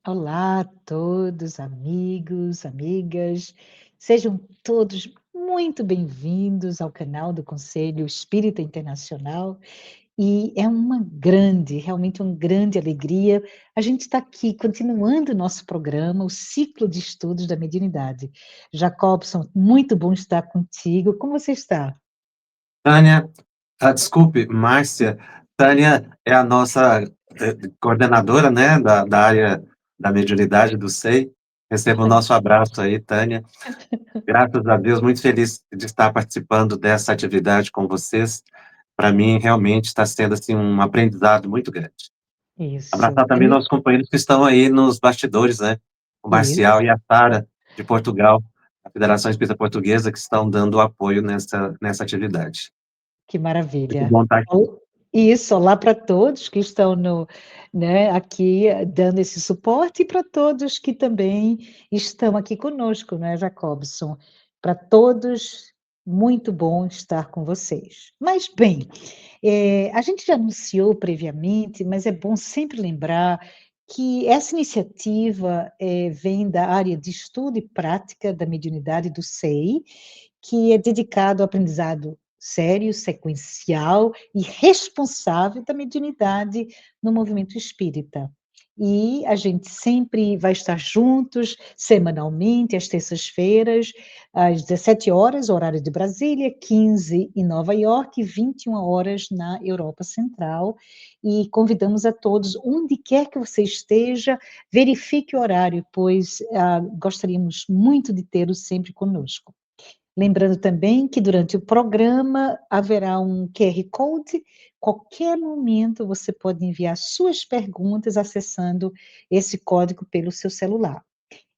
Olá a todos, amigos, amigas, sejam todos muito bem-vindos ao canal do Conselho Espírita Internacional e é realmente uma grande alegria a gente estar aqui continuando o nosso programa, o ciclo de estudos da mediunidade. Jacobson, muito bom estar contigo, como você está? Tânia, desculpe, Márcia, Tânia é a nossa coordenadora, né, da área da mediunidade do SEI. Receba o nosso abraço aí, Tânia. Graças a Deus, muito feliz de estar participando dessa atividade com vocês. Para mim, realmente está sendo assim um aprendizado muito grande. Isso, Abraçar também nossos companheiros que estão aí nos bastidores, né, o Marcial isso, e a Sara, de Portugal, a Federação Espírita Portuguesa, que estão dando apoio nessa atividade. que Muito maravilha. bom estar aqui. Isso, olá para todos que estão aqui dando esse suporte e para todos que também estão aqui conosco, não é, Jacobson? Para todos, muito bom estar com vocês. Mas, bem, a gente já anunciou previamente, mas é bom sempre lembrar que essa iniciativa vem da área de estudo e prática da mediunidade do SEI, que é dedicado ao aprendizado sério, sequencial e responsável da mediunidade no movimento espírita. E a gente sempre vai estar juntos, semanalmente, às terças-feiras, às 17 horas, horário de Brasília, 15 em Nova York, 21 horas na Europa Central. E convidamos a todos, onde quer que você esteja, verifique o horário, pois gostaríamos muito de tê-lo sempre conosco. Lembrando também que durante o programa haverá um QR Code. Qualquer momento você pode enviar suas perguntas acessando esse código pelo seu celular.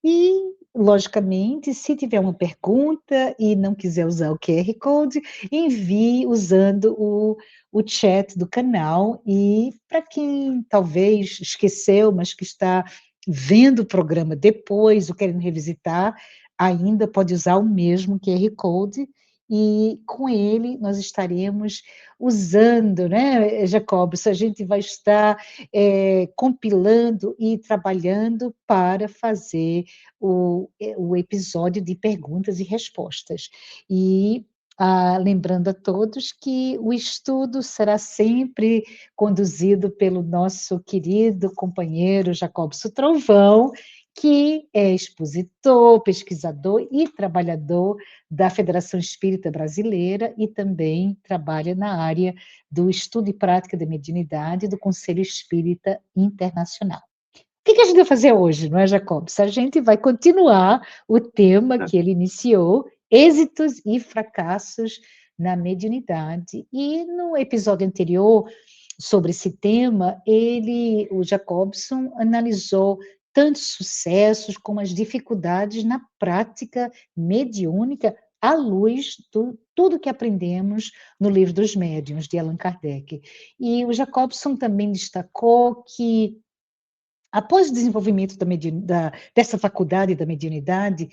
E, logicamente, se tiver uma pergunta e não quiser usar o QR Code, envie usando o chat do canal. E para quem talvez esqueceu, mas que está vendo o programa depois ou querendo revisitar, ainda pode usar o mesmo QR Code. E com ele nós estaremos usando, né, Jacobs? A gente vai estar compilando e trabalhando para fazer o episódio de perguntas e respostas. E lembrando a todos que o estudo será sempre conduzido pelo nosso querido companheiro Jacobson Trovão, que é expositor, pesquisador e trabalhador da Federação Espírita Brasileira e também trabalha na área do estudo e prática da mediunidade do Conselho Espírita Internacional. O que a gente vai fazer hoje, não é, Jacobs? A gente vai continuar o tema que ele iniciou, êxitos e fracassos na mediunidade. E no episódio anterior, sobre esse tema, o Jacobson, analisou tantos sucessos como as dificuldades na prática mediúnica à luz de tudo que aprendemos no Livro dos Médiuns, de Allan Kardec. E o Jacobson também destacou que após o desenvolvimento dessa faculdade da mediunidade,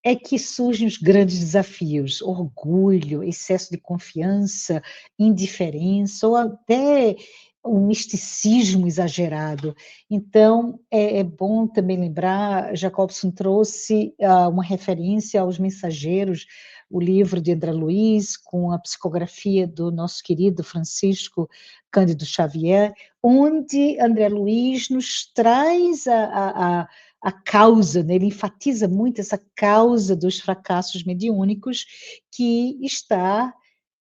é que surgem os grandes desafios, orgulho, excesso de confiança, indiferença, ou até um misticismo exagerado. Então, é bom também lembrar, Jacobson trouxe uma referência aos Mensageiros, o livro de André Luiz, com a psicografia do nosso querido Francisco Cândido Xavier, onde André Luiz nos traz a causa, né? Ele enfatiza muito essa causa dos fracassos mediúnicos, que está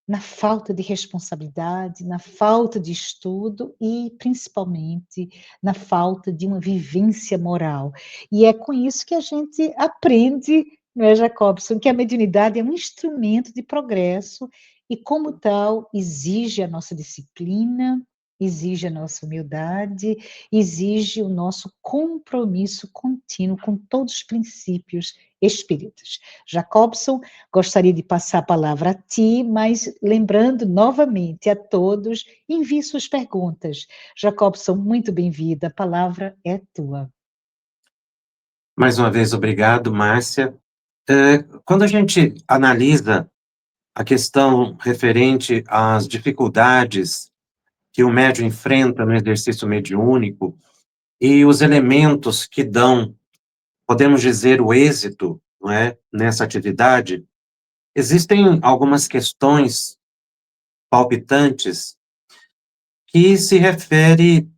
na falta de responsabilidade, na falta de estudo e, principalmente, na falta de uma vivência moral. E é com isso que a gente aprende, não é, Jacobson, que a mediunidade é um instrumento de progresso e, como tal, exige a nossa disciplina, exige a nossa humildade, exige o nosso compromisso contínuo com todos os princípios espíritas. Jacobson, gostaria de passar a palavra a ti, mas lembrando novamente a todos, envie suas perguntas. Jacobson, muito bem-vinda, a palavra é tua. Mais uma vez, obrigado, Márcia. Quando a gente analisa a questão referente às dificuldades que o médium enfrenta no exercício mediúnico, e os elementos que dão, podemos dizer, o êxito, não é, nessa atividade, existem algumas questões palpitantes que se refere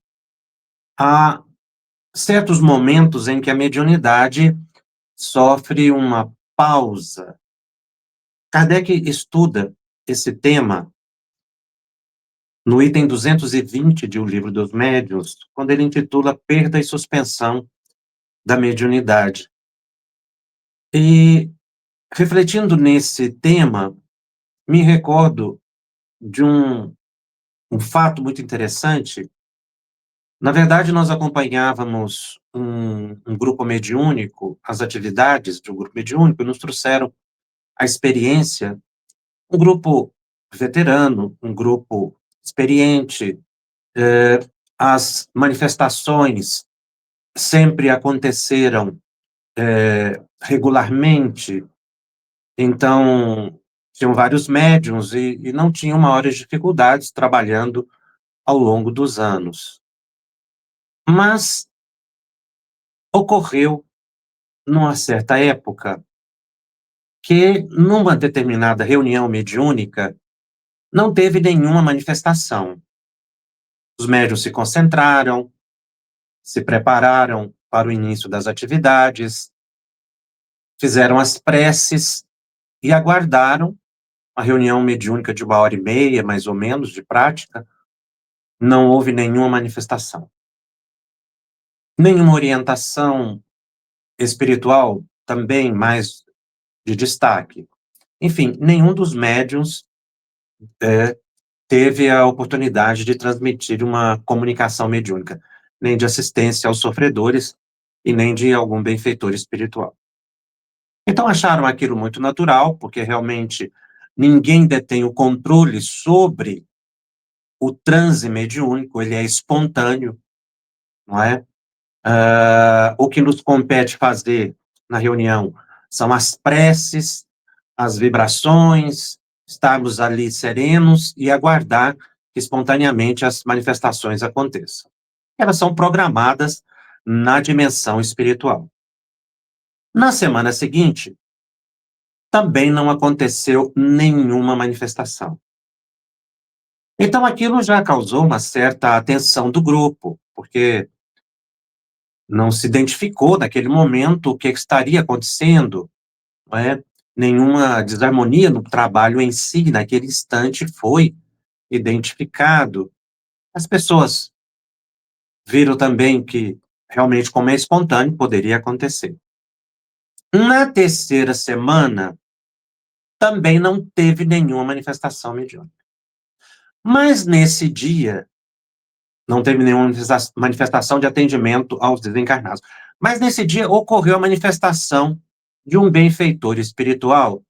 a certos momentos em que a mediunidade sofre uma pausa. Kardec estuda esse tema no item 220 de O Livro dos Médiuns, quando ele intitula Perda e Suspensão da Mediunidade. E, refletindo nesse tema, me recordo de um fato muito interessante. Na verdade, nós acompanhávamos um grupo mediúnico, as atividades de um grupo mediúnico, e nos trouxeram a experiência, um grupo veterano, um grupo experiente, as manifestações sempre aconteceram regularmente, então tinham vários médiuns e não tinham maiores dificuldades trabalhando ao longo dos anos. Mas ocorreu, numa certa época, que numa determinada reunião mediúnica não teve nenhuma manifestação. Os médiuns se concentraram, se prepararam para o início das atividades, fizeram as preces e aguardaram a reunião mediúnica de 1h30, mais ou menos, de prática. Não houve nenhuma manifestação. Nenhuma orientação espiritual, também mais de destaque. Enfim, nenhum dos médiuns teve a oportunidade de transmitir uma comunicação mediúnica, nem de assistência aos sofredores e nem de algum benfeitor espiritual. Então acharam aquilo muito natural, porque realmente ninguém detém o controle sobre o transe mediúnico, ele é espontâneo, não é? O que nos compete fazer na reunião são as preces, as vibrações, estarmos ali serenos e aguardar que espontaneamente as manifestações aconteçam. Elas são programadas na dimensão espiritual. Na semana seguinte, também não aconteceu nenhuma manifestação. Então aquilo já causou uma certa atenção do grupo, porque não se identificou naquele momento o que estaria acontecendo, não é? Nenhuma desarmonia no trabalho em si, naquele instante, foi identificado. As pessoas viram também que, realmente, como é espontâneo, poderia acontecer. Na terceira semana, também não teve nenhuma manifestação mediúnica. Mas, nesse dia, não teve nenhuma manifestação de atendimento aos desencarnados. Mas, nesse dia, ocorreu a manifestação de um benfeitor espiritual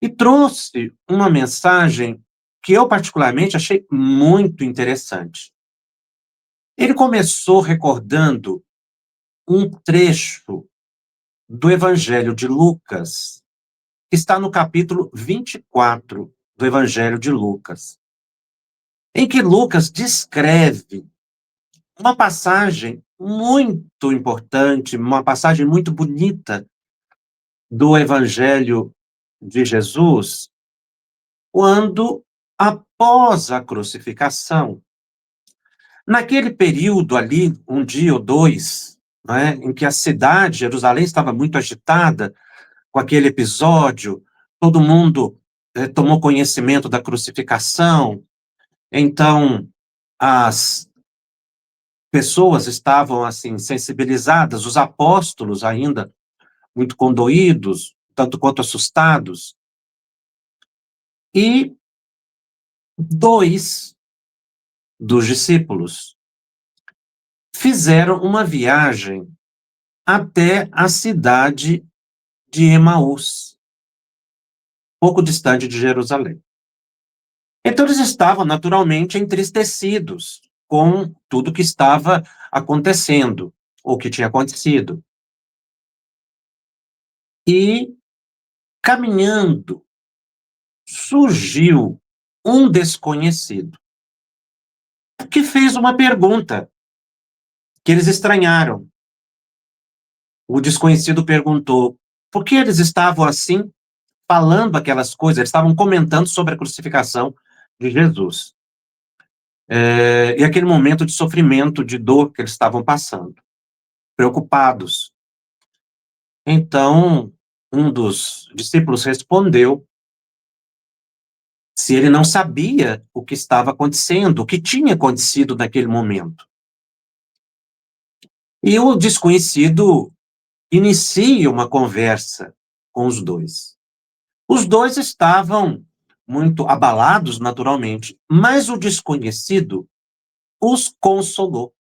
e trouxe uma mensagem que eu, particularmente, achei muito interessante. Ele começou recordando um trecho do Evangelho de Lucas, que está no capítulo 24 do Evangelho de Lucas, em que Lucas descreve uma passagem muito importante, uma passagem muito bonita do Evangelho de Jesus, quando, após a crucificação, naquele período ali, um dia ou dois, né, em que a cidade, Jerusalém, estava muito agitada com aquele episódio, todo mundo tomou conhecimento da crucificação, então as pessoas estavam assim sensibilizadas, os apóstolos ainda muito condoídos, tanto quanto assustados, e dois dos discípulos fizeram uma viagem até a cidade de Emaús, pouco distante de Jerusalém. Então eles estavam naturalmente entristecidos com tudo que estava acontecendo, ou que tinha acontecido. E, caminhando, surgiu um desconhecido que fez uma pergunta que eles estranharam. O desconhecido perguntou por que eles estavam assim, falando aquelas coisas, eles estavam comentando sobre a crucificação de Jesus. E aquele momento de sofrimento, de dor que eles estavam passando, preocupados. Então, um dos discípulos respondeu se ele não sabia o que estava acontecendo, o que tinha acontecido naquele momento. E o desconhecido inicia uma conversa com os dois. Os dois estavam muito abalados, naturalmente, mas o desconhecido os consolou.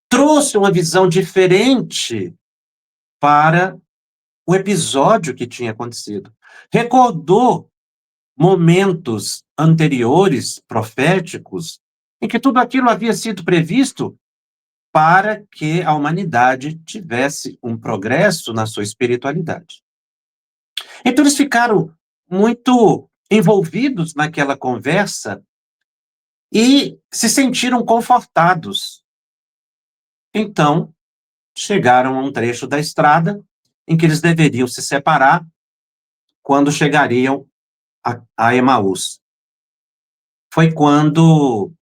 Trouxe uma visão diferente para o episódio que tinha acontecido. Recordou momentos anteriores, proféticos, em que tudo aquilo havia sido previsto para que a humanidade tivesse um progresso na sua espiritualidade. Então eles ficaram muito envolvidos naquela conversa e se sentiram confortados. Então, chegaram a um trecho da estrada em que eles deveriam se separar quando chegariam a Emaús. Foi quando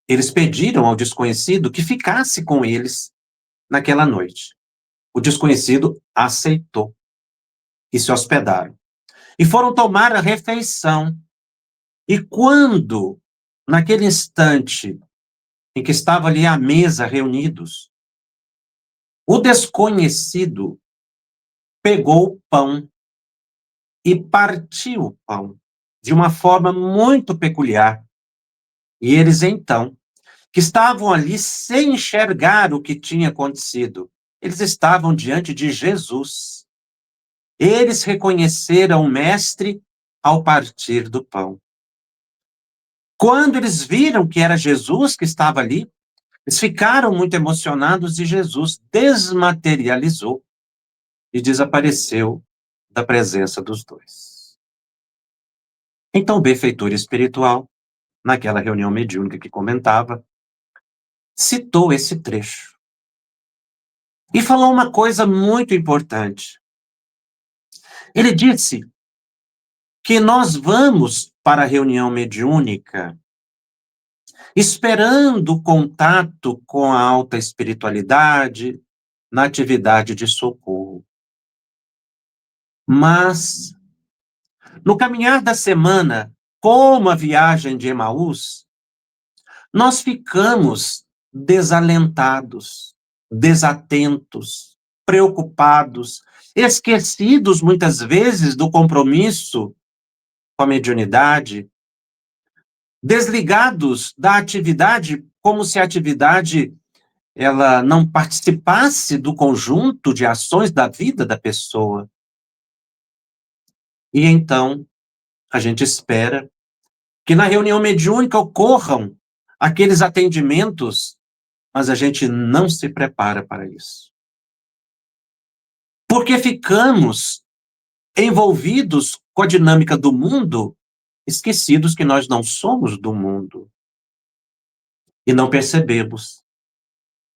eles pediram ao desconhecido que ficasse com eles naquela noite. O desconhecido aceitou e se hospedaram. E foram tomar a refeição. E quando, naquele instante em que estavam ali à mesa reunidos, o desconhecido pegou o pão e partiu o pão de uma forma muito peculiar. E eles, então, que estavam ali sem enxergar o que tinha acontecido, eles estavam diante de Jesus. Eles reconheceram o Mestre ao partir do pão. Quando eles viram que era Jesus que estava ali, eles ficaram muito emocionados e Jesus desmaterializou e desapareceu da presença dos dois. Então, o benfeitor espiritual, naquela reunião mediúnica que comentava, citou esse trecho e falou uma coisa muito importante. Ele disse que nós vamos para a reunião mediúnica esperando o contato com a alta espiritualidade na atividade de socorro. Mas, no caminhar da semana, como a viagem de Emaús, nós ficamos desalentados, desatentos, preocupados, esquecidos muitas vezes do compromisso com a mediunidade, desligados da atividade, como se a atividade ela não participasse do conjunto de ações da vida da pessoa. E então, a gente espera que na reunião mediúnica ocorram aqueles atendimentos, mas a gente não se prepara para isso. Porque ficamos envolvidos com a dinâmica do mundo, esquecidos que nós não somos do mundo. E não percebemos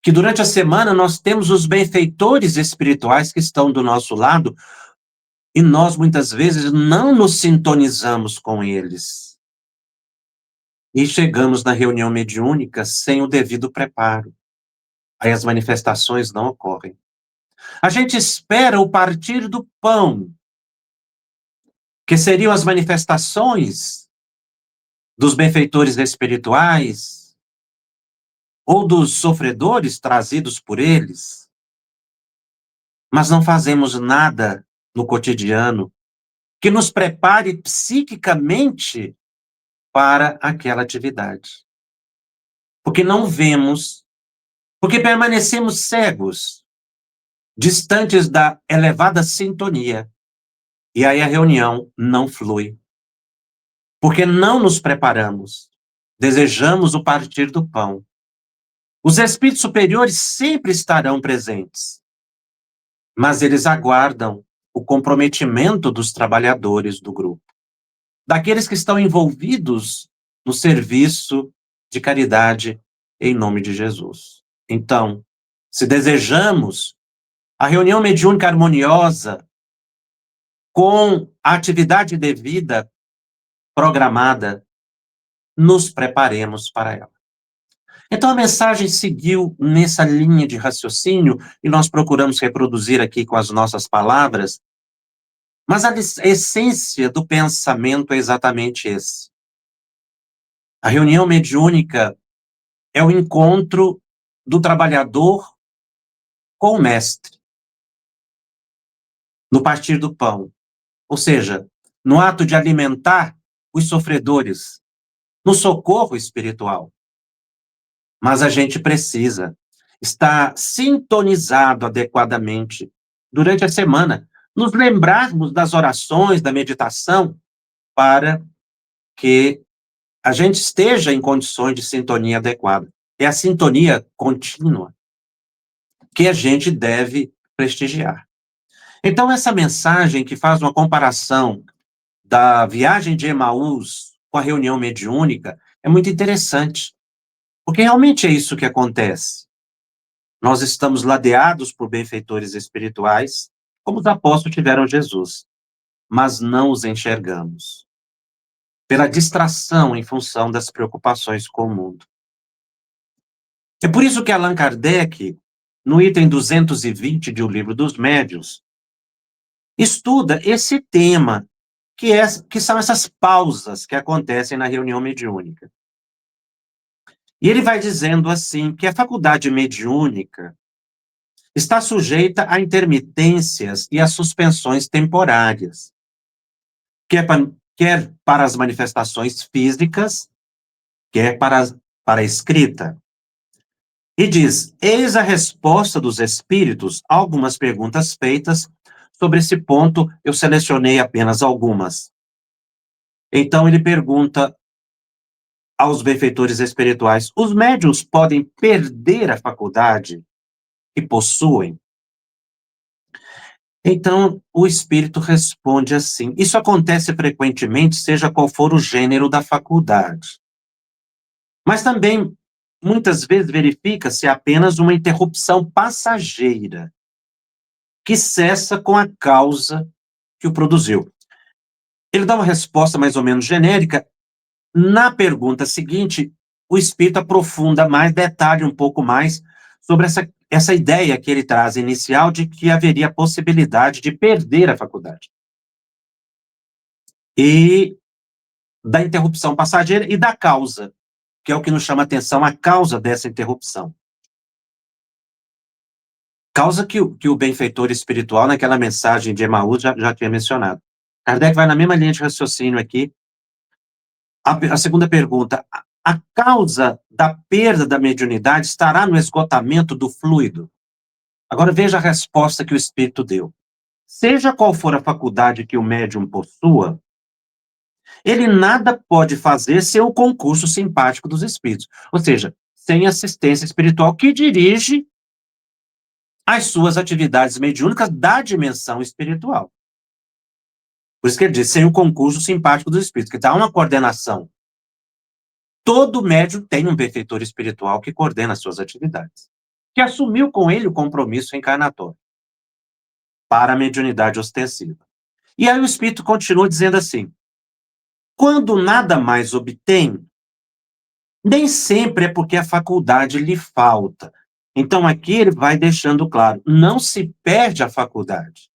que durante a semana nós temos os benfeitores espirituais que estão do nosso lado e nós muitas vezes não nos sintonizamos com eles. E chegamos na reunião mediúnica sem o devido preparo. Aí as manifestações não ocorrem. A gente espera o partir do pão, que seriam as manifestações dos benfeitores espirituais ou dos sofredores trazidos por eles, mas não fazemos nada no cotidiano que nos prepare psiquicamente para aquela atividade. Porque não vemos, porque permanecemos cegos, distantes da elevada sintonia. E aí a reunião não flui. Porque não nos preparamos, desejamos o partir do pão. Os espíritos superiores sempre estarão presentes, mas eles aguardam o comprometimento dos trabalhadores do grupo, daqueles que estão envolvidos no serviço de caridade em nome de Jesus. Então, se desejamos a reunião mediúnica harmoniosa, com a atividade devida, programada, nos preparemos para ela. Então, a mensagem seguiu nessa linha de raciocínio, e nós procuramos reproduzir aqui com as nossas palavras, mas a essência do pensamento é exatamente esse. A reunião mediúnica é o encontro do trabalhador com o mestre, no partir do pão, ou seja, no ato de alimentar os sofredores, no socorro espiritual. Mas a gente precisa estar sintonizado adequadamente durante a semana, nos lembrarmos das orações, da meditação, para que a gente esteja em condições de sintonia adequada. É a sintonia contínua que a gente deve prestigiar. Então, essa mensagem que faz uma comparação da viagem de Emaús com a reunião mediúnica é muito interessante, porque realmente é isso que acontece. Nós estamos ladeados por benfeitores espirituais, como os apóstolos tiveram Jesus, mas não os enxergamos, pela distração em função das preocupações com o mundo. É por isso que Allan Kardec, no item 220 de O Livro dos Médiuns, estuda esse tema, que são essas pausas que acontecem na reunião mediúnica. E ele vai dizendo assim, que a faculdade mediúnica está sujeita a intermitências e a suspensões temporárias, quer para as manifestações físicas, quer para a escrita. E diz, eis a resposta dos espíritos a algumas perguntas feitas sobre esse ponto, eu selecionei apenas algumas. Então ele pergunta aos benfeitores espirituais, os médiuns podem perder a faculdade que possuem? Então, o espírito responde assim, isso acontece frequentemente, seja qual for o gênero da faculdade. Mas também, muitas vezes, verifica-se apenas uma interrupção passageira, que cessa com a causa que o produziu. Ele dá uma resposta mais ou menos genérica. Na pergunta seguinte, o espírito aprofunda mais, detalha um pouco mais sobre essa ideia que ele traz inicial de que haveria a possibilidade de perder a faculdade. E da interrupção passageira e da causa, que é o que nos chama a atenção, a causa dessa interrupção. Causa que o benfeitor espiritual, naquela mensagem de Emaús, já tinha mencionado. Kardec vai na mesma linha de raciocínio aqui. A segunda pergunta, a causa da perda da mediunidade estará no esgotamento do fluido? Agora veja a resposta que o espírito deu. Seja qual for a faculdade que o médium possua, ele nada pode fazer sem o concurso simpático dos espíritos, ou seja, sem assistência espiritual que dirige as suas atividades mediúnicas da dimensão espiritual. Por isso que ele diz, sem o concurso simpático dos espíritos, que dá uma coordenação. Todo médium tem um benfeitor espiritual que coordena as suas atividades, que assumiu com ele o compromisso encarnatório para a mediunidade ostensiva. E aí o espírito continua dizendo assim, quando nada mais obtém, nem sempre é porque a faculdade lhe falta. Então aqui ele vai deixando claro, não se perde a faculdade,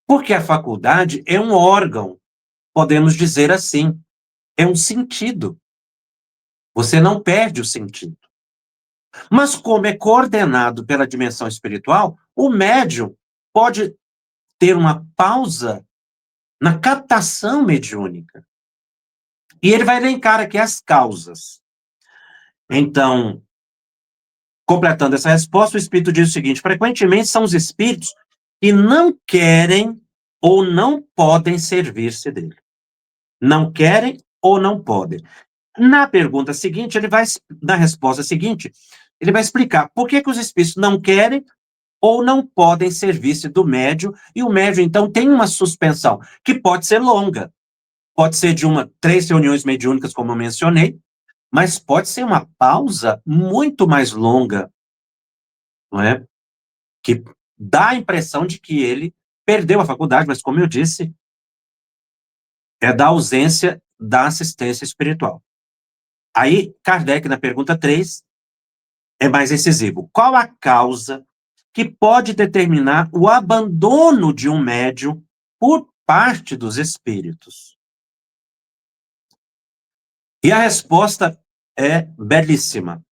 porque a faculdade é um órgão, podemos dizer assim, é um sentido. Você não perde o sentido. Mas como é coordenado pela dimensão espiritual, o médium pode ter uma pausa na captação mediúnica. E ele vai elencar aqui as causas. Então, completando essa resposta, o espírito diz o seguinte, frequentemente são os espíritos que não querem ou não podem servir-se dele. Não querem ou não podem. Na pergunta seguinte, na resposta seguinte, ele vai explicar por que os espíritos não querem ou não podem servir-se do médium, e o médium, então, tem uma suspensão, que pode ser longa. Pode ser de 3 reuniões mediúnicas, como eu mencionei, mas pode ser uma pausa muito mais longa, não é? Que dá a impressão de que ele perdeu a faculdade, mas como eu disse, é da ausência da assistência espiritual. Aí, Kardec, na pergunta 3, é mais incisivo. Qual a causa que pode determinar o abandono de um médium por parte dos espíritos? E a resposta é belíssima.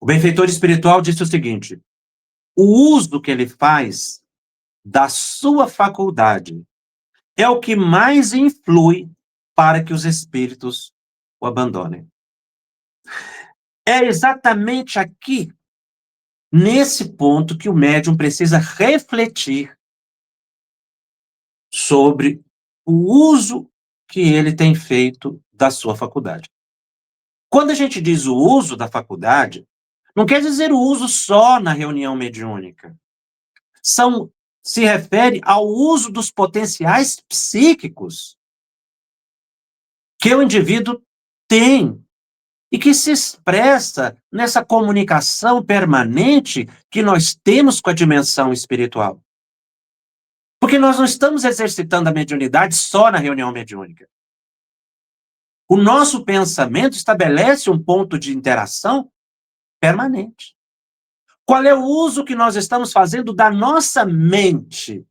O benfeitor espiritual disse o seguinte: o uso que ele faz da sua faculdade é o que mais influi para que os espíritos o abandonem. É exatamente aqui, nesse ponto, que o médium precisa refletir sobre o uso que ele tem feito da sua faculdade. Quando a gente diz o uso da faculdade, não quer dizer o uso só na reunião mediúnica. Se refere ao uso dos potenciais psíquicos que o indivíduo tem e que se expressa nessa comunicação permanente que nós temos com a dimensão espiritual. Porque nós não estamos exercitando a mediunidade só na reunião mediúnica. O nosso pensamento estabelece um ponto de interação permanente. Qual é o uso que nós estamos fazendo da nossa mente?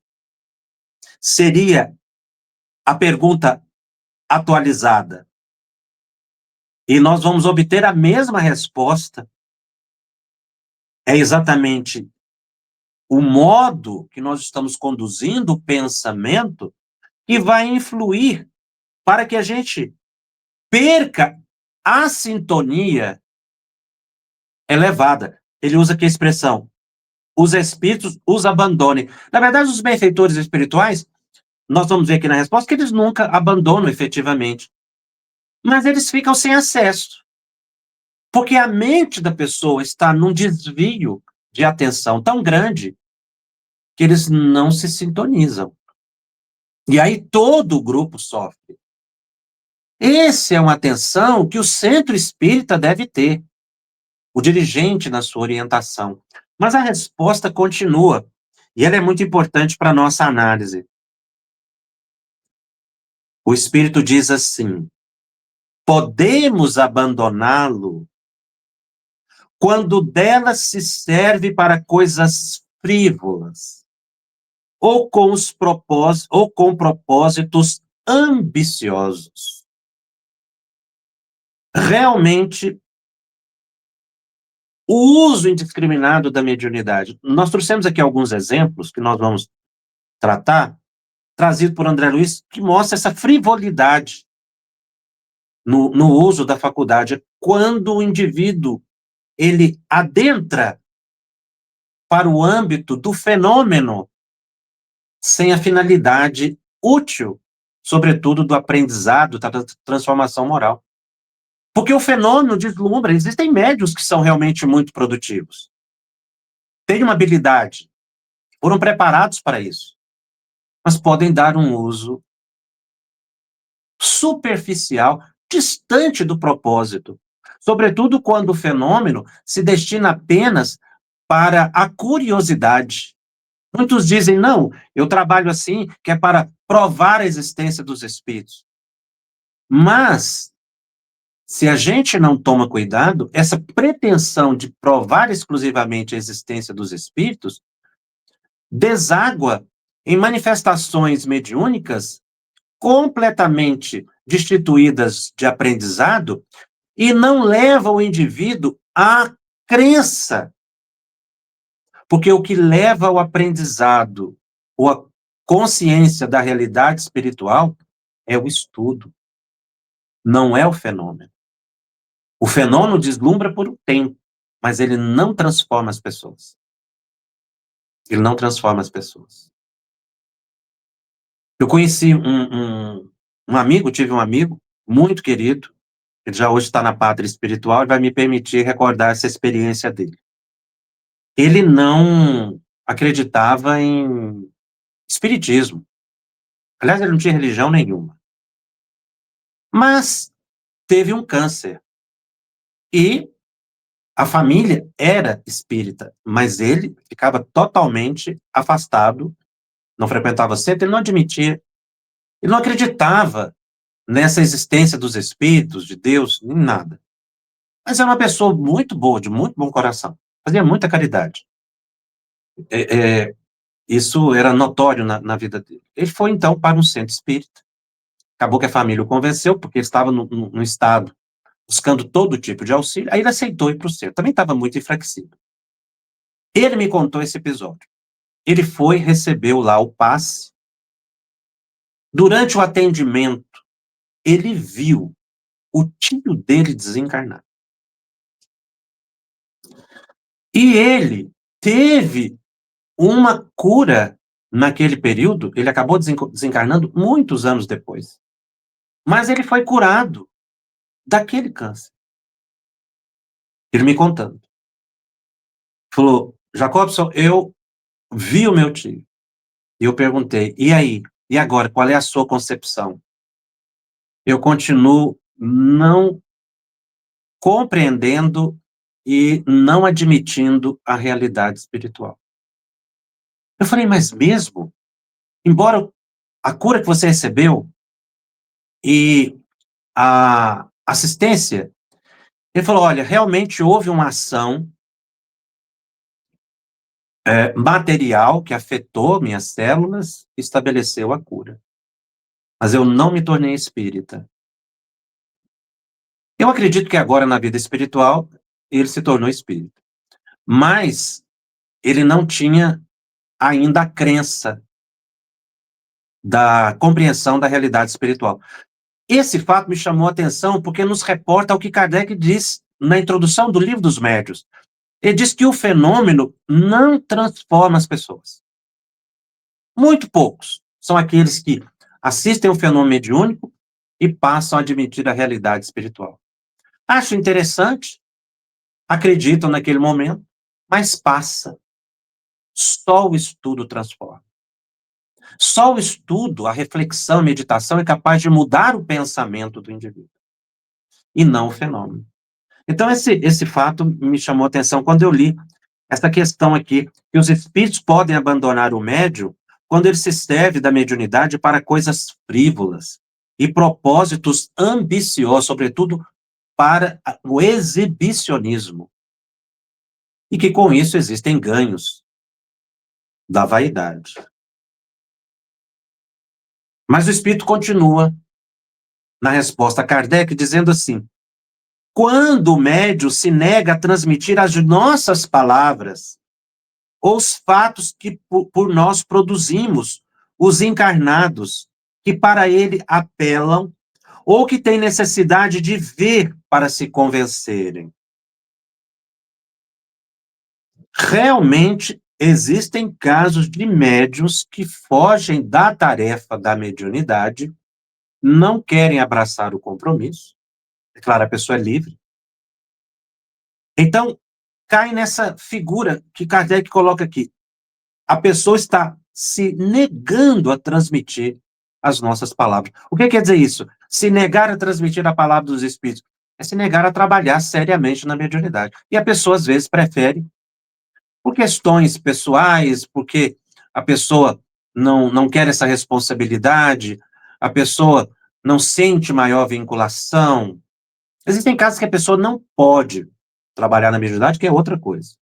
Seria a pergunta atualizada. E nós vamos obter a mesma resposta. É exatamente o modo que nós estamos conduzindo o pensamento que vai influir para que a gente perca a sintonia elevada. Ele usa aqui a expressão, os espíritos os abandonem. Na verdade, os benfeitores espirituais, nós vamos ver aqui na resposta que eles nunca abandonam efetivamente. Mas eles ficam sem acesso. Porque a mente da pessoa está num desvio de atenção tão grande que eles não se sintonizam. E aí todo o grupo sofre. Essa é uma atenção que o centro espírita deve ter, o dirigente na sua orientação. Mas a resposta continua, e ela é muito importante para a nossa análise. O espírito diz assim: podemos abandoná-lo quando dela se serve para coisas frívolas, ou com propósitos ambiciosos. Realmente, o uso indiscriminado da mediunidade. Nós trouxemos aqui alguns exemplos que nós vamos tratar, trazido por André Luiz, que mostra essa frivolidade no uso da faculdade, quando o indivíduo ele adentra para o âmbito do fenômeno sem a finalidade útil, sobretudo do aprendizado, da transformação moral. Porque o fenômeno deslumbra, existem médiuns que são realmente muito produtivos. Têm uma habilidade, foram preparados para isso, mas podem dar um uso superficial, distante do propósito, sobretudo quando o fenômeno se destina apenas para a curiosidade. Muitos dizem, não, eu trabalho assim, que é para provar a existência dos espíritos. Mas, se a gente não toma cuidado, essa pretensão de provar exclusivamente a existência dos espíritos deságua em manifestações mediúnicas completamente destituídas de aprendizado e não leva o indivíduo à crença. Porque o que leva ao aprendizado ou à consciência da realidade espiritual é o estudo, não é o fenômeno. O fenômeno deslumbra por um tempo, mas ele não transforma as pessoas. Ele não transforma as pessoas. Eu conheci um amigo, tive um amigo muito querido, ele já hoje está na pátria espiritual e vai me permitir recordar essa experiência dele. Ele não acreditava em espiritismo. Aliás, ele não tinha religião nenhuma. Mas teve um câncer. E a família era espírita, mas ele ficava totalmente afastado, não frequentava centro, ele não admitia, ele não acreditava nessa existência dos espíritos, de Deus, nem nada. Mas era uma pessoa muito boa, de muito bom coração, fazia muita caridade. Isso era notório na vida dele. Ele foi, então, para um centro espírita. Acabou que a família o convenceu, porque ele estava no estado buscando todo tipo de auxílio, aí ele aceitou ir para o centro. Também estava muito enfraquecido. Ele me contou esse episódio. Ele foi, recebeu lá o passe. Durante o atendimento, ele viu o tio dele desencarnar. E ele teve uma cura naquele período, ele acabou desencarnando muitos anos depois. Mas ele foi curado daquele câncer. Ele me contando. Falou, Jacobson, eu vi o meu tio. E eu perguntei, e aí? E agora, qual é a sua concepção? Eu continuo não compreendendo e não admitindo a realidade espiritual. Eu falei, mas mesmo? Embora a cura que você recebeu e a assistência, ele falou, olha, realmente houve uma ação material que afetou minhas células e estabeleceu a cura. Mas eu não me tornei espírita. Eu acredito que agora, na vida espiritual, ele se tornou espírita. Mas ele não tinha ainda a crença da compreensão da realidade espiritual. Esse fato me chamou a atenção porque nos reporta o que Kardec diz na introdução do Livro dos Médiuns. Ele diz que o fenômeno não transforma as pessoas. Muito poucos são aqueles que assistem o fenômeno mediúnico e passam a admitir a realidade espiritual. Acho interessante, acreditam naquele momento, mas passa. Só o estudo transforma. Só o estudo, a reflexão, a meditação é capaz de mudar o pensamento do indivíduo, e não o fenômeno. Então, esse fato me chamou a atenção quando eu li essa questão aqui, que os espíritos podem abandonar o médium quando ele se serve da mediunidade para coisas frívolas e propósitos ambiciosos, sobretudo para o exibicionismo. E que com isso existem ganhos da vaidade. Mas o espírito continua na resposta a Kardec dizendo assim: quando o médium se nega a transmitir as nossas palavras, ou os fatos que por nós produzimos, os encarnados, que para ele apelam, ou que têm necessidade de ver para se convencerem. Realmente existem casos de médiuns que fogem da tarefa da mediunidade, não querem abraçar o compromisso. É claro, a pessoa é livre. Então, cai nessa figura que Kardec coloca aqui. A pessoa está se negando a transmitir as nossas palavras. O que quer dizer isso? Se negar a transmitir a palavra dos Espíritos é se negar a trabalhar seriamente na mediunidade. E a pessoa, às vezes, prefere, por questões pessoais, porque a pessoa não quer essa responsabilidade, a pessoa não sente maior vinculação. Existem casos que a pessoa não pode trabalhar na mediunidade, que é outra coisa.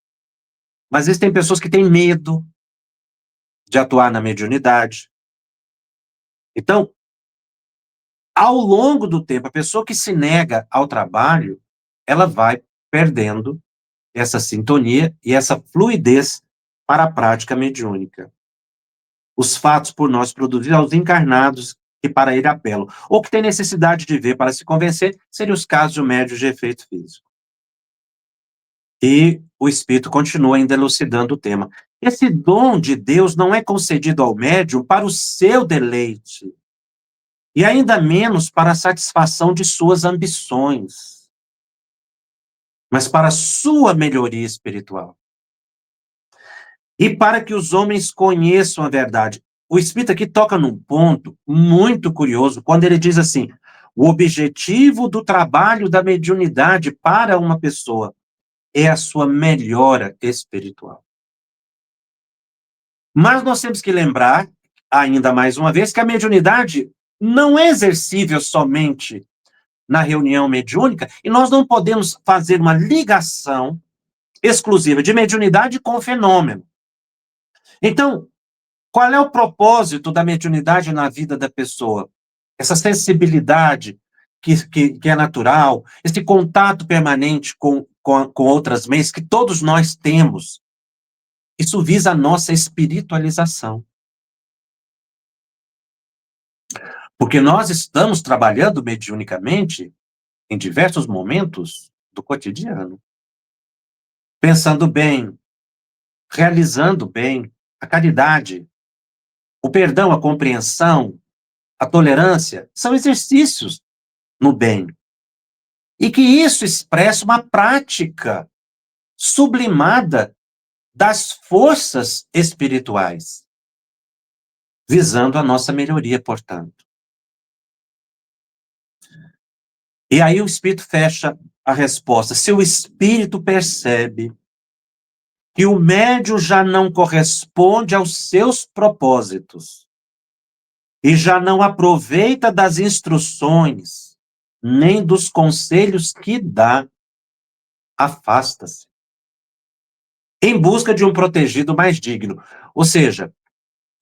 Mas existem pessoas que têm medo de atuar na mediunidade. Então, ao longo do tempo, a pessoa que se nega ao trabalho, ela vai perdendo essa sintonia e essa fluidez para a prática mediúnica. Os fatos por nós produzidos aos encarnados que para ele apelam, ou que tem necessidade de ver para se convencer, seriam os casos de médiuns de efeito físico. E o Espírito continua ainda elucidando o tema. Esse dom de Deus não é concedido ao médium para o seu deleite, e ainda menos para a satisfação de suas ambições, mas para a sua melhoria espiritual. E para que os homens conheçam a verdade. O Espírito aqui toca num ponto muito curioso, quando ele diz assim, O objetivo do trabalho da mediunidade para uma pessoa é a sua melhora espiritual. Mas nós temos que lembrar, ainda mais uma vez, que a mediunidade não é exercível somente na reunião mediúnica, e nós não podemos fazer uma ligação exclusiva de mediunidade com o fenômeno. Então, qual é o propósito da mediunidade na vida da pessoa? Essa sensibilidade que é natural, esse contato permanente com outras mentes que todos nós temos. Isso visa a nossa espiritualização. Porque nós estamos trabalhando mediunicamente em diversos momentos do cotidiano. Pensando bem, realizando bem, a caridade, o perdão, a compreensão, a tolerância, são exercícios no bem. E que isso expressa uma prática sublimada das forças espirituais, visando a nossa melhoria, portanto. E aí o Espírito fecha a resposta. Se o Espírito percebe que o médium já não corresponde aos seus propósitos e já não aproveita das instruções, nem dos conselhos que dá, afasta-se, em busca de um protegido mais digno. Ou seja,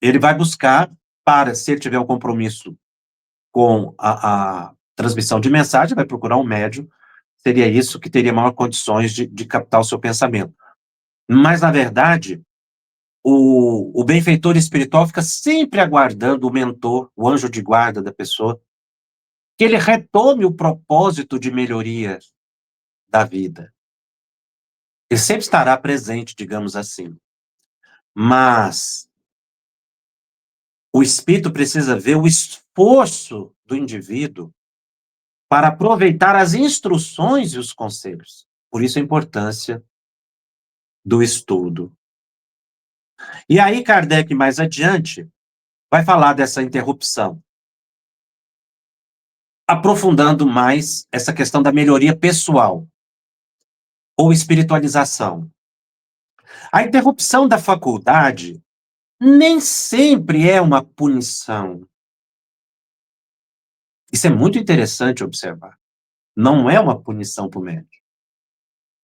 ele vai buscar, se ele tiver um compromisso com a transmissão de mensagem, vai procurar um médium, seria isso que teria maior condições de captar o seu pensamento. Mas, na verdade, o benfeitor espiritual fica sempre aguardando o mentor, o anjo de guarda da pessoa, que ele retome o propósito de melhoria da vida. Ele sempre estará presente, digamos assim. Mas o espírito precisa ver o esforço do indivíduo para aproveitar as instruções e os conselhos. Por isso a importância do estudo. E aí Kardec, mais adiante, vai falar dessa interrupção, aprofundando mais essa questão da melhoria pessoal ou espiritualização. A interrupção da faculdade nem sempre é uma punição. Isso é muito interessante observar. Não é uma punição para o médium.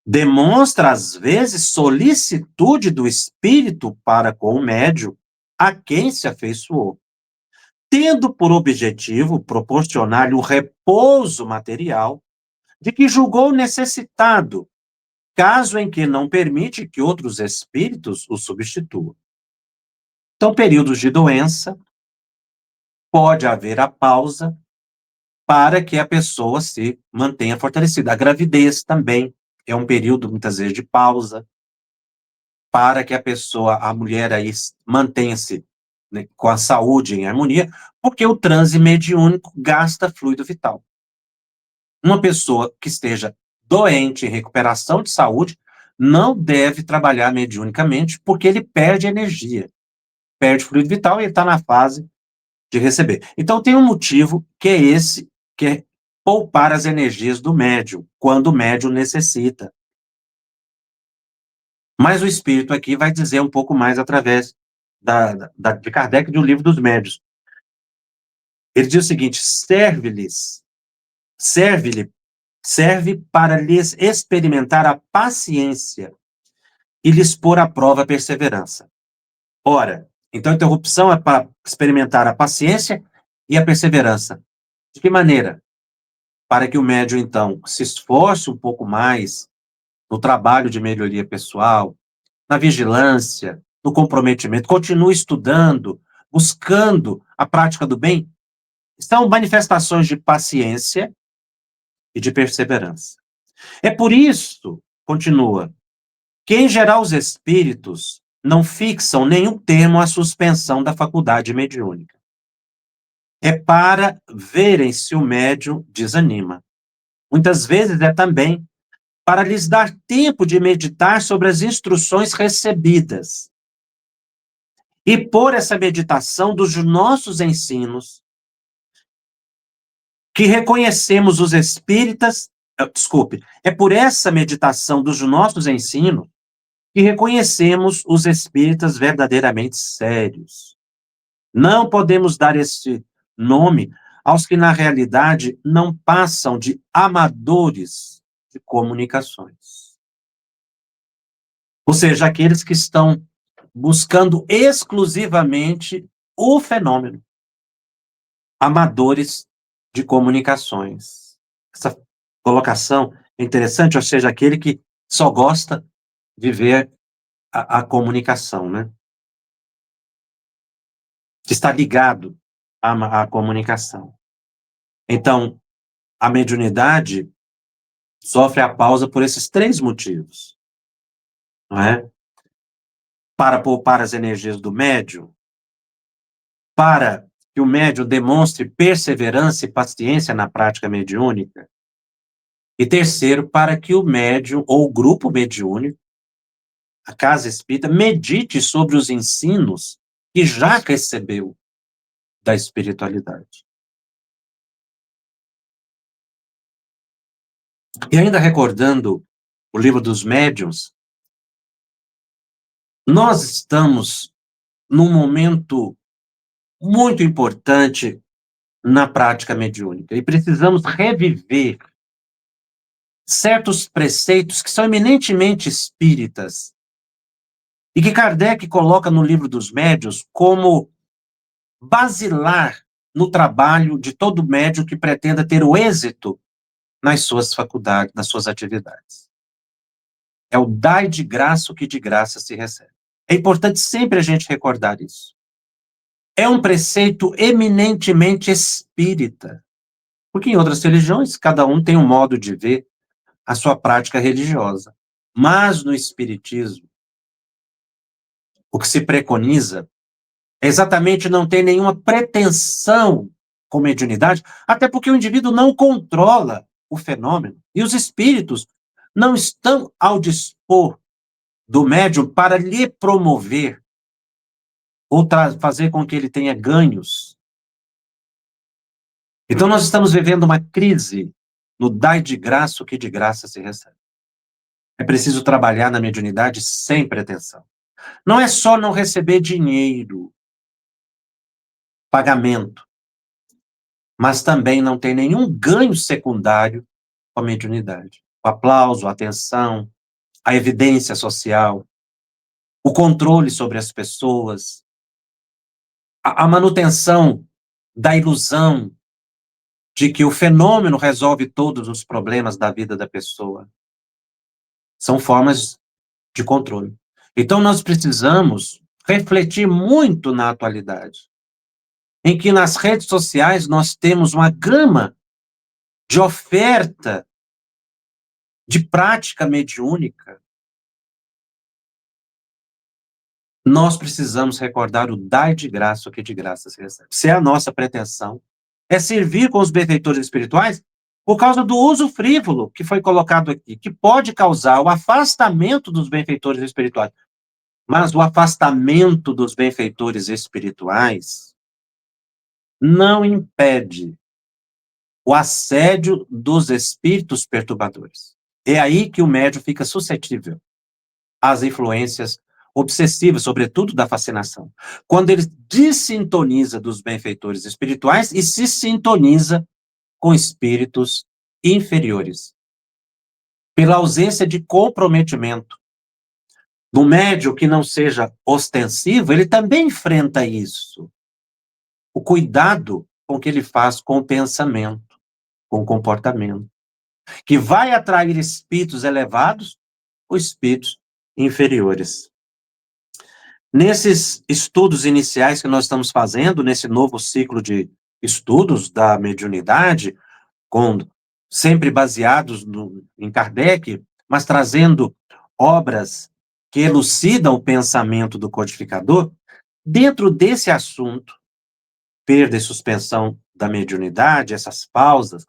Demonstra, às vezes, solicitude do espírito para com o médium a quem se afeiçoou, tendo por objetivo proporcionar-lhe o repouso material de que julgou necessitado, caso em que não permite que outros espíritos o substituam. Então, períodos de doença, pode haver a pausa para que a pessoa se mantenha fortalecida. A gravidez também é um período, muitas vezes, de pausa, para que a pessoa, a mulher aí, mantenha-se, né, com a saúde em harmonia, porque o transe mediúnico gasta fluido vital. Uma pessoa que esteja doente, em recuperação de saúde, não deve trabalhar mediunicamente, porque ele perde energia, perde fluido vital e ele está na fase de receber. Então tem um motivo que é esse, que é poupar as energias do médium, quando o médium necessita. Mas o espírito aqui vai dizer um pouco mais através de Kardec, de O Livro dos Médiuns. Ele diz o seguinte: serve para lhes experimentar a paciência e lhes pôr à prova a perseverança. Ora, então a interrupção é para experimentar a paciência e a perseverança. De que maneira? Para que o médium, então, se esforce um pouco mais no trabalho de melhoria pessoal, na vigilância, no comprometimento, continue estudando, buscando a prática do bem. São manifestações de paciência e de perseverança. É por isso, continua, que em geral os espíritos não fixam nenhum termo à suspensão da faculdade mediúnica. É para verem se o médium desanima. Muitas vezes é também para lhes dar tempo de meditar sobre as instruções recebidas e pôr essa meditação dos nossos ensinos, que reconhecemos os espíritas, desculpe, é por essa meditação dos nossos ensinos que reconhecemos os espíritas verdadeiramente sérios. Não podemos dar esse nome aos que, na realidade, não passam de amadores de comunicações. Ou seja, aqueles que estão buscando exclusivamente o fenômeno. Amadores de comunicações. Essa colocação é interessante, ou seja, aquele que só gosta de ver a comunicação, né? Que está ligado à comunicação. Então, a mediunidade sofre a pausa por esses 3 motivos, não é? Para poupar as energias do médium, para que o médium demonstre perseverança e paciência na prática mediúnica, e terceiro, para que o médium ou o grupo mediúnico, a casa espírita, medite sobre os ensinos que já recebeu da espiritualidade. E ainda recordando o livro dos médiuns, nós estamos num momento muito importante na prática mediúnica e precisamos reviver certos preceitos que são eminentemente espíritas e que Kardec coloca no livro dos médiuns como basilar no trabalho de todo médium que pretenda ter o êxito nas suas faculdades, nas suas atividades. É o dai de graça o que de graça se recebe. É importante sempre a gente recordar isso. É um preceito eminentemente espírita, porque em outras religiões cada um tem um modo de ver a sua prática religiosa. Mas no espiritismo, o que se preconiza é exatamente não ter nenhuma pretensão com mediunidade, até porque o indivíduo não controla o fenômeno, e os espíritos não estão ao dispor do médium para lhe promover ou fazer com que ele tenha ganhos. Então nós estamos vivendo uma crise no dai de graça o que de graça se recebe. É preciso trabalhar na mediunidade sem pretensão. Não é só não receber dinheiro, pagamento, mas também não tem nenhum ganho secundário com a mediunidade. O aplauso, a atenção, a evidência social, o controle sobre as pessoas, a manutenção da ilusão de que o fenômeno resolve todos os problemas da vida da pessoa. São formas de controle. Então, nós precisamos refletir muito na atualidade, em que nas redes sociais nós temos uma gama de oferta de prática mediúnica. Nós precisamos recordar o dai de graça o que de graça se recebe. Se é a nossa pretensão é servir com os benfeitores espirituais por causa do uso frívolo que foi colocado aqui, que pode causar o afastamento dos benfeitores espirituais. Mas o afastamento dos benfeitores espirituais não impede o assédio dos espíritos perturbadores. É aí que o médium fica suscetível às influências obsessivas, sobretudo da fascinação. Quando ele dessintoniza dos benfeitores espirituais e se sintoniza com espíritos inferiores. Pela ausência de comprometimento. No médium que não seja ostensivo, ele também enfrenta isso. O cuidado com que ele faz com o pensamento, com o comportamento, que vai atrair espíritos elevados ou espíritos inferiores. Nesses estudos iniciais que nós estamos fazendo, nesse novo ciclo de estudos da mediunidade, sempre baseados em Kardec, mas trazendo obras que elucidam o pensamento do codificador, dentro desse assunto, perda e suspensão da mediunidade, essas pausas,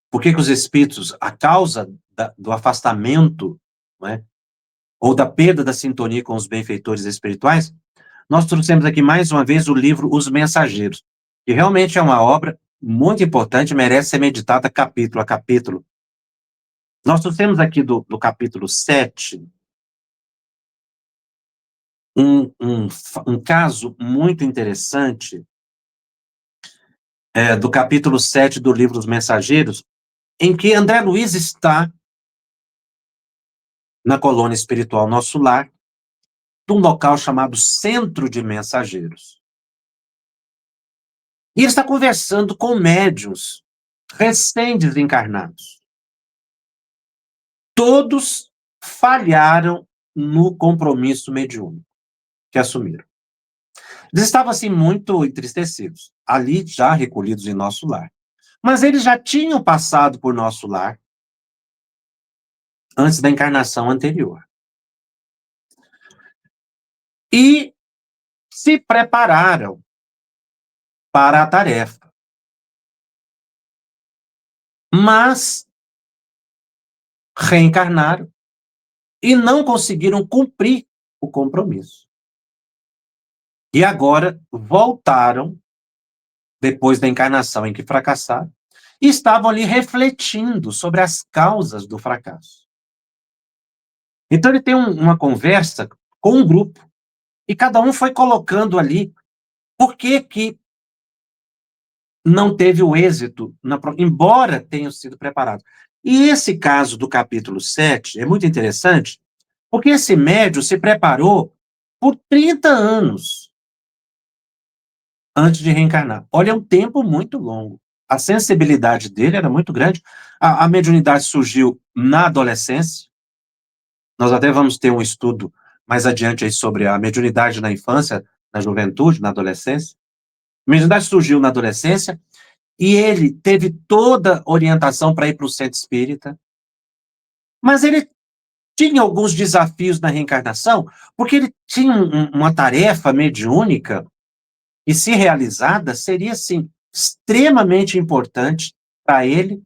por que os espíritos, a causa do afastamento, não é, ou da perda da sintonia com os benfeitores espirituais, nós trouxemos aqui mais uma vez o livro Os Mensageiros, que realmente é uma obra muito importante, merece ser meditada capítulo a capítulo. Nós trouxemos aqui do capítulo 7 um caso muito interessante, do capítulo 7 do livro dos Mensageiros, em que André Luiz está na colônia espiritual Nosso Lar, num local chamado Centro de Mensageiros. E ele está conversando com médiuns recém-desencarnados. Todos falharam no compromisso mediúnico que assumiram. Eles estavam, assim, muito entristecidos, ali já recolhidos em Nosso Lar. Mas eles já tinham passado por Nosso Lar antes da encarnação anterior. E se prepararam para a tarefa. Mas reencarnaram e não conseguiram cumprir o compromisso. E agora voltaram, depois da encarnação em que fracassaram, e estavam ali refletindo sobre as causas do fracasso. Então ele tem uma conversa com um grupo, e cada um foi colocando ali por que não teve o êxito, embora tenham sido preparados. E esse caso do capítulo 7 é muito interessante, porque esse médium se preparou por 30 anos antes de reencarnar. Olha, é um tempo muito longo. A sensibilidade dele era muito grande. A mediunidade surgiu na adolescência. Nós até vamos ter um estudo mais adiante aí sobre a mediunidade na infância, na juventude, na adolescência. A mediunidade surgiu na adolescência e ele teve toda orientação para ir para o centro espírita. Mas ele tinha alguns desafios na reencarnação, porque ele tinha uma tarefa mediúnica, e se realizada, seria, sim, extremamente importante para ele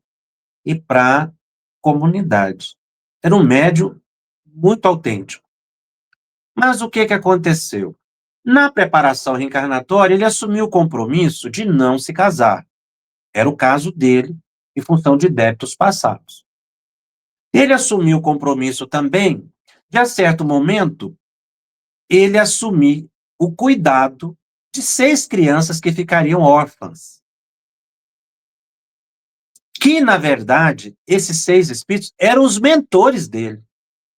e para a comunidade. Era um médium muito autêntico. Mas o que aconteceu? Na preparação reencarnatória, ele assumiu o compromisso de não se casar. Era o caso dele, em função de débitos passados. Ele assumiu o compromisso também de, a certo momento, ele assumir o cuidado de 6 crianças que ficariam órfãs. Que, na verdade, esses 6 espíritos eram os mentores dele,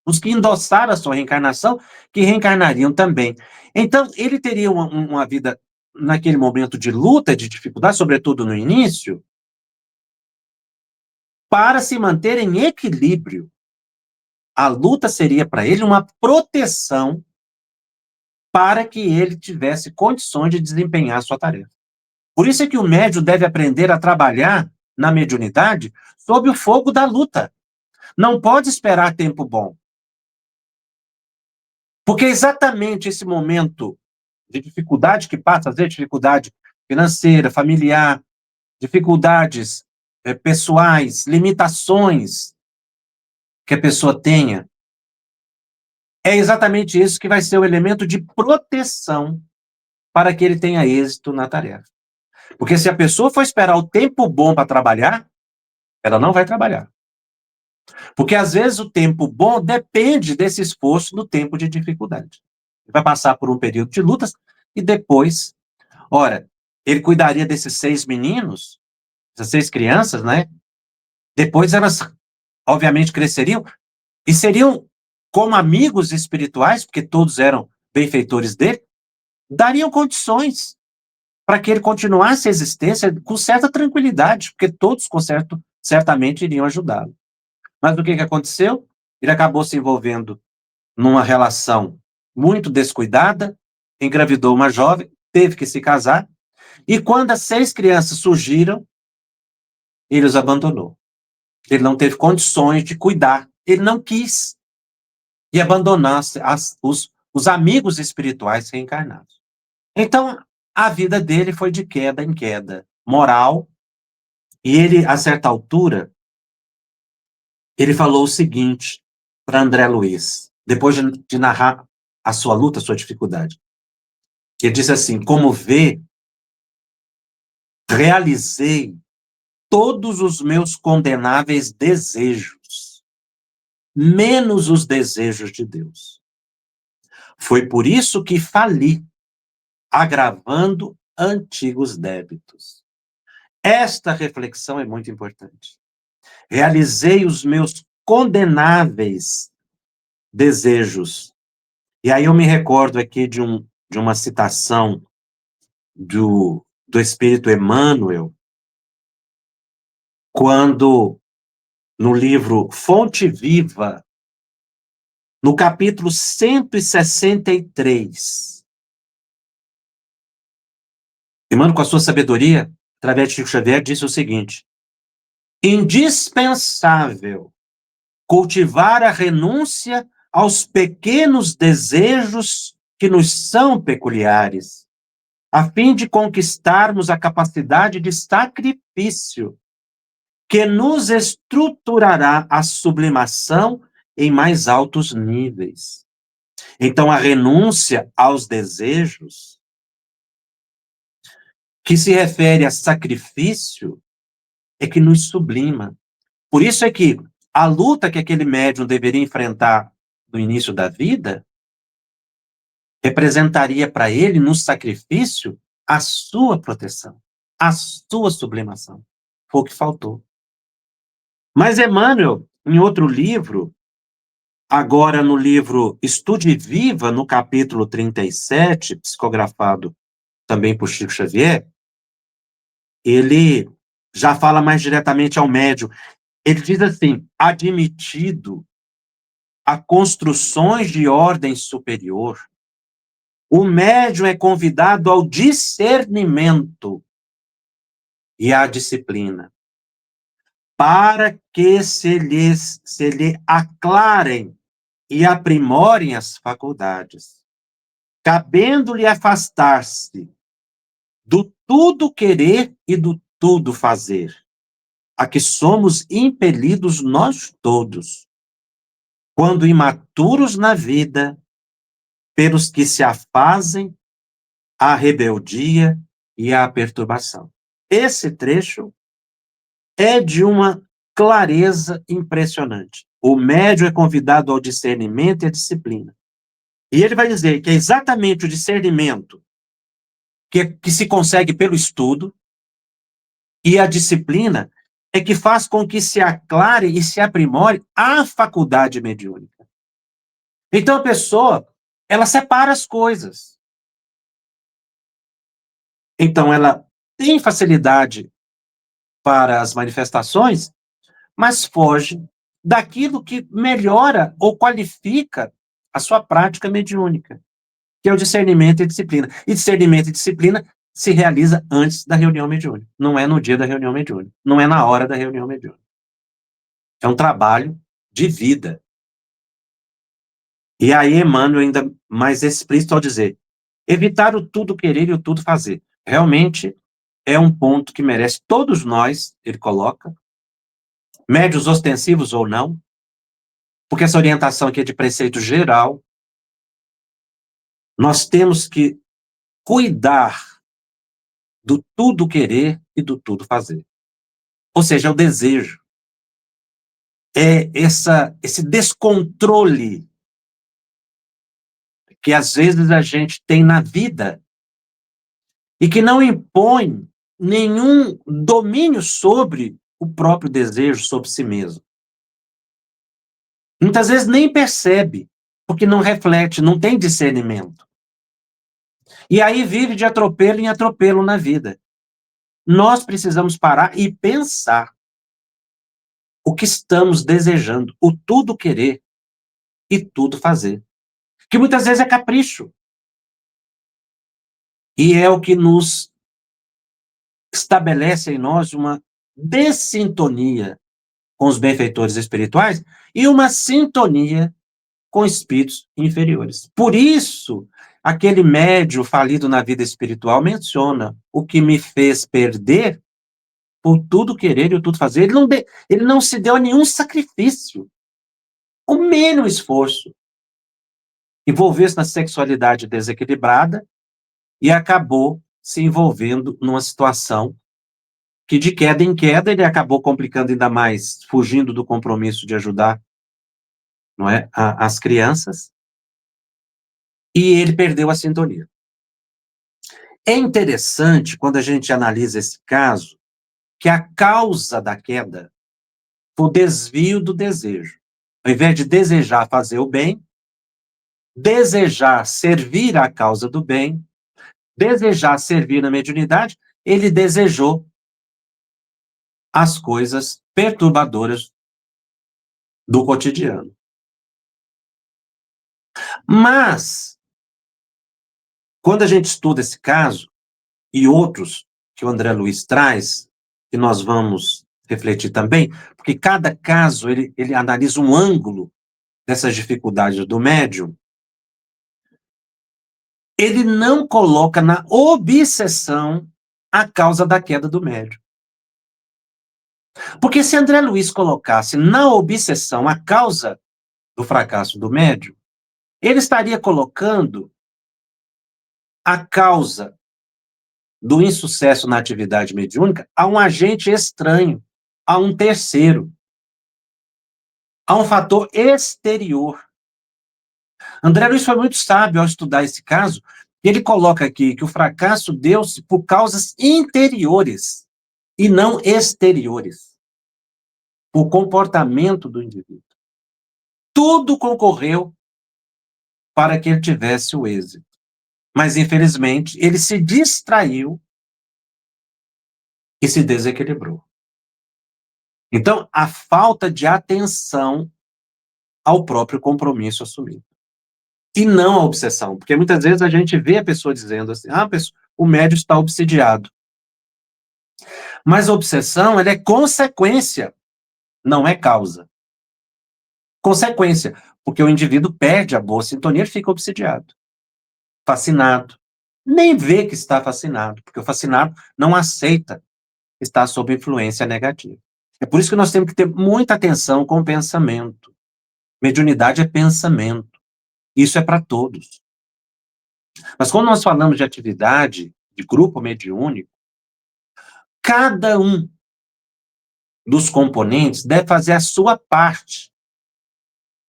os que endossaram a sua reencarnação, que reencarnariam também. Então, ele teria uma vida, naquele momento de luta, de dificuldade, sobretudo no início, para se manter em equilíbrio. A luta seria para ele uma proteção para que ele tivesse condições de desempenhar a sua tarefa. Por isso é que o médium deve aprender a trabalhar na mediunidade sob o fogo da luta. Não pode esperar tempo bom. Porque é exatamente esse momento de dificuldade que passa, às vezes dificuldade financeira, familiar, dificuldades pessoais, limitações que a pessoa tenha, é exatamente isso que vai ser o elemento de proteção para que ele tenha êxito na tarefa. Porque se a pessoa for esperar o tempo bom para trabalhar, ela não vai trabalhar. Porque às vezes o tempo bom depende desse esforço no tempo de dificuldade. Ele vai passar por um período de lutas e depois, ora, ele cuidaria desses 6 meninos, essas 6 crianças, né? Depois elas, obviamente, cresceriam e seriam como amigos espirituais, porque todos eram benfeitores dele, dariam condições para que ele continuasse a existência com certa tranquilidade, porque todos, certamente, iriam ajudá-lo. Mas o que aconteceu? Ele acabou se envolvendo numa relação muito descuidada, engravidou uma jovem, teve que se casar, e quando as 6 crianças surgiram, ele os abandonou. Ele não teve condições de cuidar, ele não quis, e abandonasse os amigos espirituais reencarnados. Então, a vida dele foi de queda em queda moral, e ele, a certa altura, ele falou o seguinte para André Luiz, depois de narrar a sua luta, a sua dificuldade. Ele disse assim: como vê, realizei todos os meus condenáveis desejos, menos os desejos de Deus. Foi por isso que fali, agravando antigos débitos. Esta reflexão é muito importante. Realizei os meus condenáveis desejos. E aí eu me recordo aqui de uma citação do Espírito Emmanuel, quando, no livro Fonte Viva, no capítulo 163, Emmanuel, com a sua sabedoria, através de Chico Xavier, disse o seguinte: indispensável cultivar a renúncia aos pequenos desejos que nos são peculiares, a fim de conquistarmos a capacidade de sacrifício que nos estruturará a sublimação em mais altos níveis. Então, a renúncia aos desejos, que se refere a sacrifício, é que nos sublima. Por isso é que a luta que aquele médium deveria enfrentar no início da vida representaria para ele, no sacrifício, a sua proteção, a sua sublimação. Foi o que faltou. Mas Emmanuel, em outro livro, agora no livro Estude Viva, no capítulo 37, psicografado também por Chico Xavier, ele já fala mais diretamente ao médium. Ele diz assim: admitido a construções de ordem superior, o médium é convidado ao discernimento e à disciplina, para que se lhe aclarem e aprimorem as faculdades, cabendo-lhe afastar-se do tudo querer e do tudo fazer, a que somos impelidos nós todos, quando imaturos na vida, pelos que se afazem à rebeldia e à perturbação. Esse trecho é de uma clareza impressionante. O médium é convidado ao discernimento e à disciplina. E ele vai dizer que é exatamente o discernimento que se consegue pelo estudo, e a disciplina é que faz com que se aclare e se aprimore a faculdade mediúnica. Então a pessoa, ela separa as coisas. Então ela tem facilidade para as manifestações, mas foge daquilo que melhora ou qualifica a sua prática mediúnica, que é o discernimento e disciplina. E discernimento e disciplina se realiza antes da reunião mediúnica. Não é no dia da reunião mediúnica. Não é na hora da reunião mediúnica. É um trabalho de vida. E aí Emmanuel ainda mais explícito ao dizer: evitar o tudo querer e o tudo fazer. Realmente é um ponto que merece todos nós, ele coloca, médios ostensivos ou não, porque essa orientação aqui é de preceito geral. Nós temos que cuidar do tudo querer e do tudo fazer. Ou seja, é o desejo. É esse descontrole que às vezes a gente tem na vida e que não impõe nenhum domínio sobre o próprio desejo, sobre si mesmo. Muitas vezes nem percebe, porque não reflete, não tem discernimento. E aí vive de atropelo em atropelo na vida. Nós precisamos parar e pensar o que estamos desejando, o tudo querer e tudo fazer. Que muitas vezes é capricho. E é o que nos estabelece em nós uma dessintonia com os benfeitores espirituais e uma sintonia com espíritos inferiores. Por isso, aquele médium falido na vida espiritual menciona: o que me fez perder por tudo querer e o tudo fazer. Ele não se deu a nenhum sacrifício, o mínimo esforço. Envolveu-se na sexualidade desequilibrada e acabou se envolvendo numa situação que de queda em queda ele acabou complicando ainda mais, fugindo do compromisso de ajudar, não é, as crianças, e ele perdeu a sintonia. É interessante, quando a gente analisa esse caso, que a causa da queda foi o desvio do desejo. Ao invés de desejar fazer o bem, desejar servir à causa do bem, desejar servir na mediunidade, ele desejou as coisas perturbadoras do cotidiano. Mas, quando a gente estuda esse caso, e outros que o André Luiz traz, que nós vamos refletir também, porque cada caso ele analisa um ângulo dessas dificuldades do médium, ele não coloca na obsessão a causa da queda do médium. Porque se André Luiz colocasse na obsessão a causa do fracasso do médium, ele estaria colocando a causa do insucesso na atividade mediúnica a um agente estranho, a um terceiro, a um fator exterior. André Luiz foi muito sábio ao estudar esse caso, e ele coloca aqui que o fracasso deu-se por causas interiores e não exteriores, o comportamento do indivíduo. Tudo concorreu para que ele tivesse o êxito. Mas, infelizmente, ele se distraiu e se desequilibrou. Então, a falta de atenção ao próprio compromisso assumido. E não a obsessão, porque muitas vezes a gente vê a pessoa dizendo assim, o médium está obsidiado. Mas a obsessão, ela é consequência, não é causa. Consequência, porque o indivíduo perde a boa sintonia e fica obsidiado, fascinado. Nem vê que está fascinado, porque o fascinado não aceita estar sob influência negativa. É por isso que nós temos que ter muita atenção com o pensamento. Mediunidade é pensamento. Isso é para todos. Mas quando nós falamos de atividade, de grupo mediúnico, cada um dos componentes deve fazer a sua parte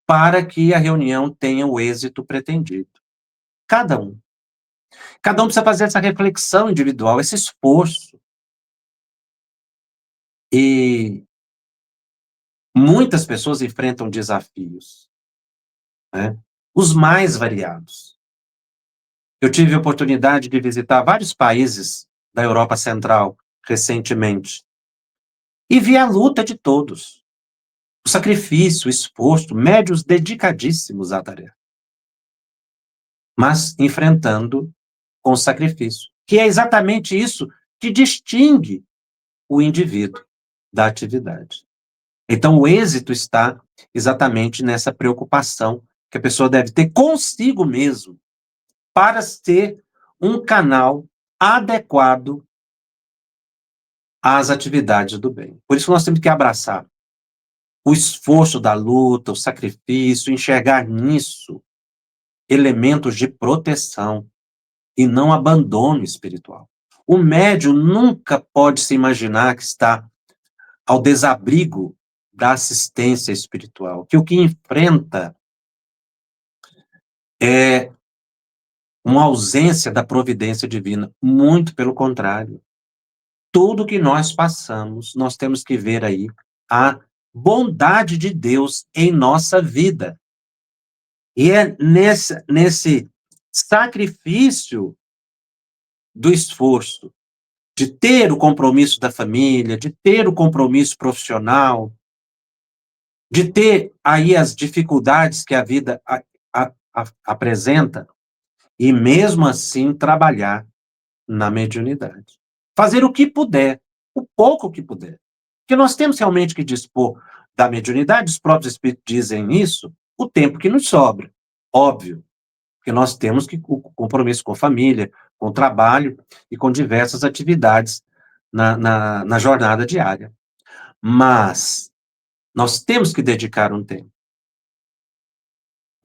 para que a reunião tenha o êxito pretendido. Cada um. Cada um precisa fazer essa reflexão individual, esse esforço. E muitas pessoas enfrentam desafios, né? Os mais variados. Eu tive a oportunidade de visitar vários países da Europa Central recentemente e vi a luta de todos. O sacrifício, o esforço, médios dedicadíssimos à tarefa. Mas enfrentando com sacrifício, que é exatamente isso que distingue o indivíduo da atividade. Então, o êxito está exatamente nessa preocupação que a pessoa deve ter consigo mesmo para ser um canal adequado às atividades do bem. Por isso nós temos que abraçar o esforço da luta, o sacrifício, enxergar nisso elementos de proteção e não abandono espiritual. O médium nunca pode se imaginar que está ao desabrigo da assistência espiritual, que o que enfrenta é uma ausência da providência divina, muito pelo contrário. Tudo que nós passamos, nós temos que ver aí a bondade de Deus em nossa vida. E é nesse sacrifício do esforço, de ter o compromisso da família, de ter o compromisso profissional, de ter aí as dificuldades que a vida apresenta, e mesmo assim trabalhar na mediunidade. Fazer o que puder, o pouco que puder. Porque nós temos realmente que dispor da mediunidade, os próprios espíritos dizem isso, o tempo que nos sobra. Óbvio, porque nós temos que o compromisso com a família, com o trabalho e com diversas atividades na jornada diária. Mas nós temos que dedicar um tempo.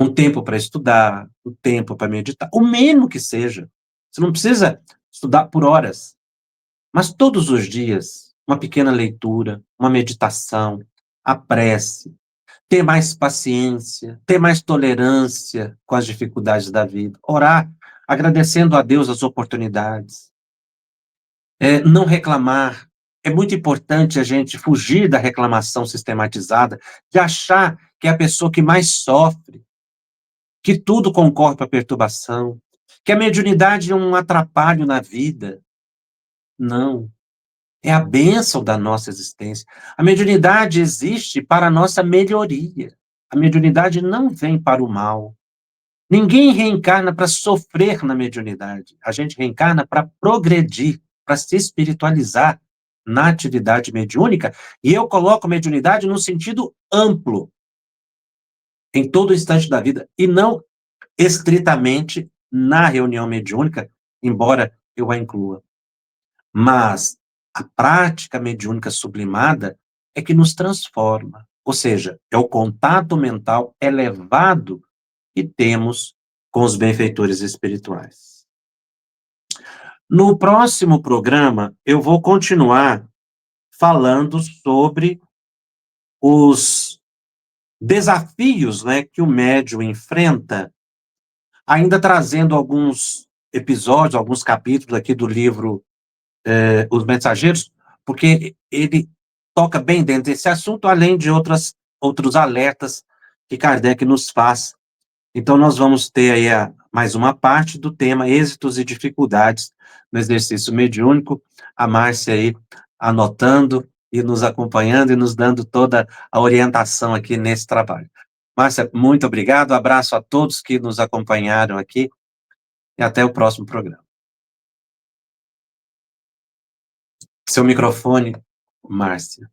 Um tempo para estudar, um tempo para meditar, o mínimo que seja. Você não precisa estudar por horas, mas todos os dias, uma pequena leitura, uma meditação, a prece, ter mais paciência, ter mais tolerância com as dificuldades da vida, orar, agradecendo a Deus as oportunidades, não reclamar. É muito importante a gente fugir da reclamação sistematizada, de achar que é a pessoa que mais sofre, que tudo concorre para a perturbação, que a mediunidade é um atrapalho na vida. Não. É a bênção da nossa existência. A mediunidade existe para a nossa melhoria. A mediunidade não vem para o mal. Ninguém reencarna para sofrer na mediunidade. A gente reencarna para progredir, para se espiritualizar na atividade mediúnica. E eu coloco mediunidade no sentido amplo, em todo instante da vida, e não estritamente na reunião mediúnica, embora eu a inclua. Mas a prática mediúnica sublimada é que nos transforma, ou seja, é o contato mental elevado que temos com os benfeitores espirituais. No próximo programa, eu vou continuar falando sobre os desafios, né, que o médium enfrenta, ainda trazendo alguns episódios, alguns capítulos aqui do livro Os Mensageiros, porque ele toca bem dentro desse assunto, além de outros alertas que Kardec nos faz. Então, nós vamos ter aí mais uma parte do tema êxitos e dificuldades no exercício mediúnico, a Márcia aí anotando e nos acompanhando e nos dando toda a orientação aqui nesse trabalho. Márcia, muito obrigado, abraço a todos que nos acompanharam aqui e até o próximo programa. Seu microfone, Márcia.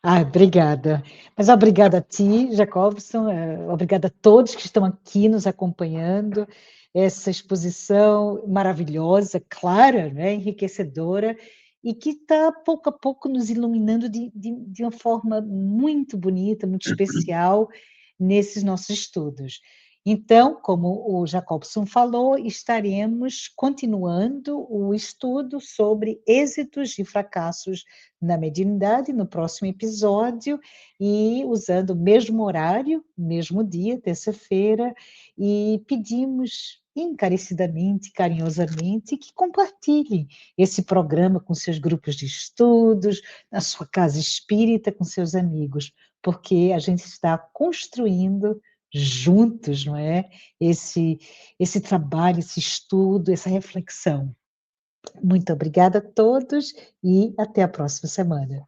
Obrigada. Mas obrigada a ti, Jacobson, obrigada a todos que estão aqui nos acompanhando, essa exposição maravilhosa, clara, né, enriquecedora, e que está, pouco a pouco, nos iluminando de uma forma muito bonita, muito especial, nesses nossos estudos. Então, como o Jacobson falou, estaremos continuando o estudo sobre êxitos e fracassos na mediunidade no próximo episódio e usando o mesmo horário, mesmo dia, terça-feira, e pedimos encarecidamente, carinhosamente, que compartilhem esse programa com seus grupos de estudos, na sua casa espírita, com seus amigos, porque a gente está construindo juntos, não é? Esse trabalho, esse estudo, essa reflexão. Muito obrigada a todos e até a próxima semana.